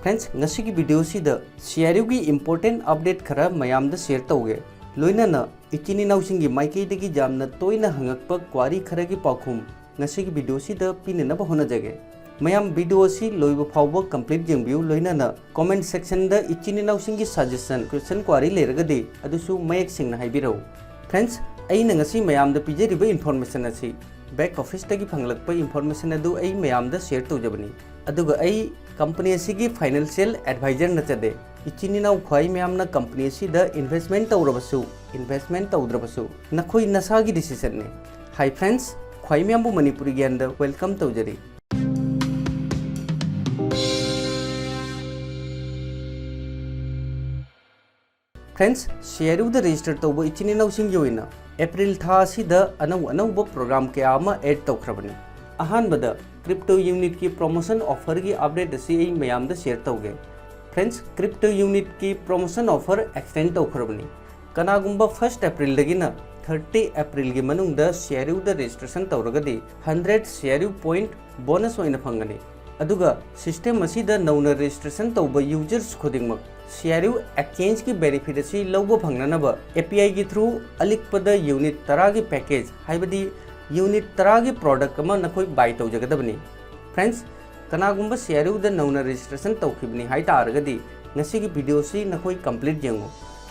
Friends ngasi video सिदा CRU की important update खरा मयाम दा शेयर तौगे लोइना इचिनी नाउसिंगी माइकेदगी जामना तोइना हंगकप क्वारी खरा की पाखुम ngasi वीडियो सिदा पिनना होनाजगे मयाम वीडियो सी लोइब फाउब कंप्लीट जेंबिउ लोइना कमेंट सेक्शन दा इचिनी नाउसिंगी सजेशन क्वेश्चन क्वारी लेरगदि अदुसु मयक सिंगना हाइबिरौ फ्रेंड्स अइना ngasi मयाम दा पिजेरिबा इन्फॉर्मेशन अछि बैक ऑफिस तगी फंगलकप इन्फॉर्मेशन अदु अइ मयाम दा शेयर तौजबनी अदुगा अइ कंपनी असिगी फाइनेंशियल एडवाइजर नचदे इचिनी नाउ ख्वाई मयामना कंपनी असिदा इन्वेस्टमेंट तौद्रबसु नखोई नसागी डिसीजन ने हाई फ्रेंड्स ख्वाई मयामबु मणिपुरी ज्ञान दा वेलकम तौजरी फ्रेंड्स CRU दा रजिस्टर तौब इचिनी नाउसिंगी ओइना अप्रैल था असिदा अनौब प्रोग्राम के आमा ऐड तौखरबनी अहानबदा क्रिप्टो यूनिट की प्रमोशन ऑफर की अपडेट असी मयाम दा शेयर तौगे फ्रेंड्स क्रिप्टो यूनिट की प्रमोशन ऑफर एक्सटेंड तौखरबनी कनागुंबा 1 अप्रैल दगिना 30 अप्रैल की मनुंगदा CRU दा रजिस्ट्रेशन तौरगदी 100 CRU पॉइंट बोनस ओइना फंगनी अदुगा सिस्टम असिदा नौना रजिस्ट्रेशन तौब यूजर्स खुदिंगमक CRU एक्सचेंज की बेनिफिट असी लौब फंगननबा API की थ्रू अलिकपदा यूनिट 10 की पैकेज हाइबदी यूनिट 10 की प्रोडक्ट अमा नखोई बाय तौजगदबनी फ्रेंड्स कनागुंबा CRU दा नौना रजिस्ट्रेशन तौखिबनी हाइ तारगदी ngasi की वीडियो सी नखोई कंप्लीट जेंगो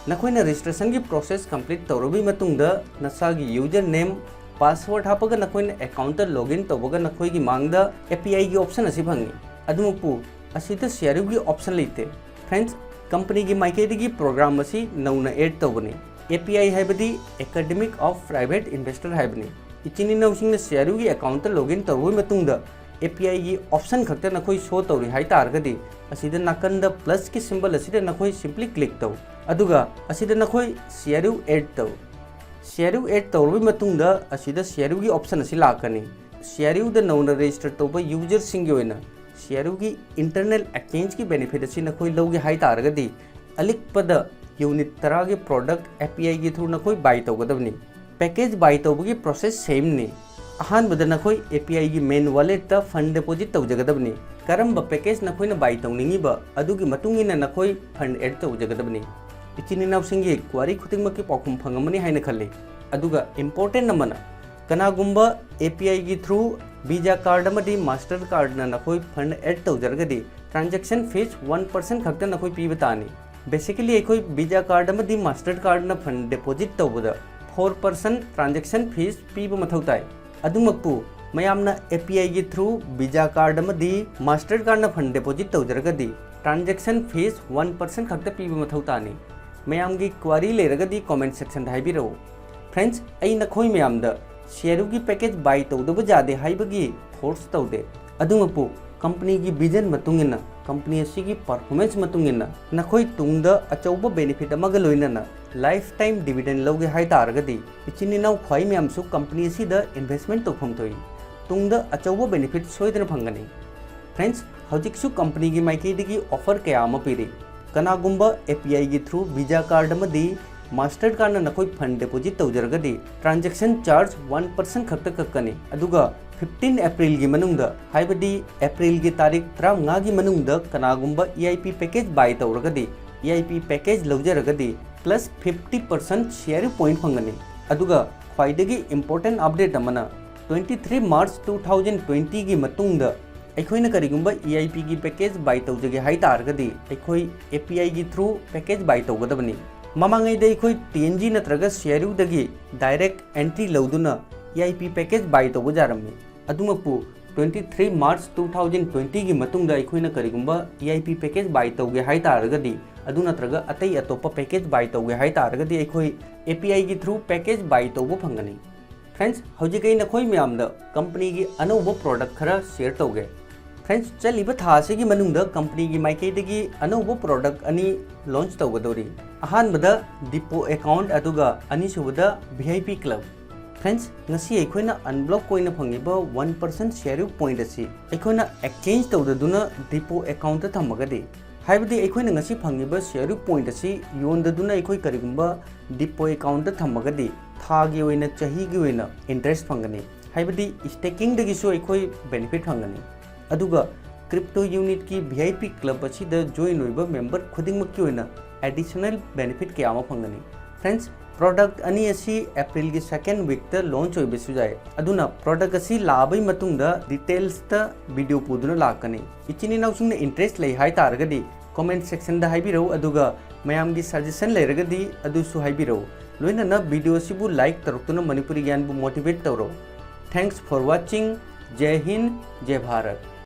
नखोइना रजिस्ट्रेशन की प्रोसेस कंप्लीट तौरबी मतुंगदा नसागी यूजर नेम पासवर्ड हापगा नखोइना अकाउंट दा लॉगिन तौबगा नखोई की मांगदा API की ऑप्शन असी फंगी अदुमपु असिदा CRU की ऑप्शन लेते फ्रेंड्स कंपनी की माइकेदी की प्रोग्राम असी नौना ऐड तौबनी API हाइबदी एकेडमिक ऑफ प्राइवेट इन्वेस्टर हाइबनी इचिनी नौसिंगना CRU की अकाउंट लॉगिन तौरबी मतुंगदा API की ऑप्शन खक्ता नखोई शो तौरी हाइ तारगदी असिदा नाकंदा प्लस की सिंबल असिदा नखोई सिंपली क्लिक तौ अदुगा असिदा नखोई CRU ऐड तौ CRU ऐड तौरबी मतुंगदा असिदा CRU की ऑप्शन असी लाकनी CRU दा नौना रजिस्टर तौबा यूजर सिंगी ओइना CRU की इंटरनल एक्सचेंज की बेनिफिट असी नखोई लौगे हाइ तारगदी अलिकपदा यूनिट 10 के प्रोडक्ट API की थ्रू नखोई बाय तौगदबनी पैकेज बाय तौबगी प्रोसेस सेम ने अहानबदा नखोई API की मेन वॉलेट ता फंड डिपॉजिट तौजगदबनी करम पैकेज नखोइना बाय तौनिंगिबा अदुगी मतुंगिना नखोई फंड ऐड तौजगदबनी इचिनी नाउसिंगी क्वारी खुतिंगमकी पाखुम फंगमनी हाइना खल्ले अदुगा इंपोर्टेंट नमना कनागुंबा API की थ्रू वीजा कार्ड अमदी मास्टर कार्ड ना नखोई फंड ऐड तौजरगदी ट्रांजैक्शन फीस 1% खक्ता नखोई पीबा तानी बेसिकली एखोई वीजा कार्ड अमदी मास्टर कार्ड ना फंड डिपॉजिट तौबदा 4% ट्रांजैक्शन फीस पीबा मथौ ताई अदुमकपु मयामना API की थ्रू वीजा कार्ड अमदी मास्टर कार्ड ना फंड डिपॉजिट तौजरगदी ट्रांजैक्शन फीस 1% खक्ता पीबा मथौ तानी मयामगी क्वारी लेरगदी कमेंट सेक्शन दा हाइबिरौ फ्रेंड्स अई नखोई मयामदा CRU की पैकेज बाय तौदब जादे हाइबगी फोर्स तौदे अदुमपु कंपनी की विजन मतुंगिना कंपनी असिगी परफॉर्मेंस मतुंगिना नखोई तुंगदा अचौब बेनिफिट अमगा लोइनना लाइफ टाइम डिविडेंड लौगे हाइ तारगदी इचिनी नाउ ख्वाई मयामसु कंपनी असिदा इन्वेस्टमेंट तौफम तोई तुंगदा अचौब बेनिफिट सोइदन फंगनी फ्रेंड्स हौजिकसु कंपनी की माइकेदगी ऑफर कया अमा पीरी कनागुंबा API की थ्रू वीजा कार्ड अमदी मास्टर कार्ड नखोई फंड डिपॉजिट तौजरगदी ट्रांजैक्शन चार्ज 1% खक्ता कक्कनी अदुगा 15 अप्रैल की मनुंगदा हाइबदी अप्रैल की तारीख 35 की मनुंगदा कनागुंबा EIP पैकेज बाय तौरगदी EIP पैकेज लौजरगदी प्लस 50% CRU पॉइंट फंगनी अदुगा ख्वाइदगी इंपोर्टेंट अपडेट अमना 23 मार्च 2020 की मतुंगदा अखोइना करिगुंबा EIP की पैकेज बाय तौजगे हाइ तारगदी अखोई API की थ्रू पैकेज बाय तौगदबनी ममांगैदा अखोई TNG नत्रगा CRU दगी डायरेक्ट एंट्री लौदुना EIP पैकेज बाय तौब जारमनी अदुमपु 23 मार्च 2020 की मतुंगदा अखोइना करिगुंबा EIP पैकेज बाय तौगे हाइ तारगदी अदु नत्रगा अतै अतोप पैकेज बाय तौगे हाइ तारगदी अखोई API की थ्रू पैकेज बाय तौब फंगनी फ्रेंड्स हौजिकै नखोई मयामदा कंपनी की अनौब प्रोडक्ट खरा शेयर तौगे फ्रेंड्स चलिबा थासे की मनुंगदा कंपनी की माइकेदगी अनौब प्रोडक्ट अनि लॉन्च तौगदोरी अहानबदा डिपो अकाउंट अदुगा अनिसुबदा VIP क्लब फ्रेंड्स ngasi अखोइना अनब्लॉक कोइना फंगिबा 1% CRU पॉइंट असी अखोइना एक्सचेंज तौददुना डिपो अकाउंट थमगदी हाइबदी अखोइना ngasi फंगिबा CRU पॉइंट असी योंददुना अखोइ करिगुंबा डिपो अकाउंट थमगदी थागी ओइना चहीगी ओइना इंटरेस्ट फंगनी हाइबदी स्टेकिंग दगिसु अखोइ बेनिफिट फंगनी अदुगा क्रिप्टो यूनिट की VIP क्लब असिदा जॉइन होइबा मेंबर खुदिंगमक की होइना एडिशनल बेनिफिट क्या फंगनी फ्रेंड्स प्रोडक्ट अनी असी अप्रैल की सेकेंड वीक ता लॉन्च होइबसु जाय अदुना प्रोडक्ट असी लाबै मतुंगदा डिटेल्स ता वीडियो पुदुना लाकनी इचिनी नाउसिंगना इंटरेस्ट लै हाय तारगदी कमेंट सेक्शन दा हाइबिरौ अदुगा मयाम की सजेशन लेरगदी अदुसु हाइबिरौ लोइनना वीडियो सिबु लाइक तरुक्तुना मणिपुरी ज्ञान बु मोटिवेट तौरो थैंक्स फॉर वाचिंग जय हिंद जय भारत।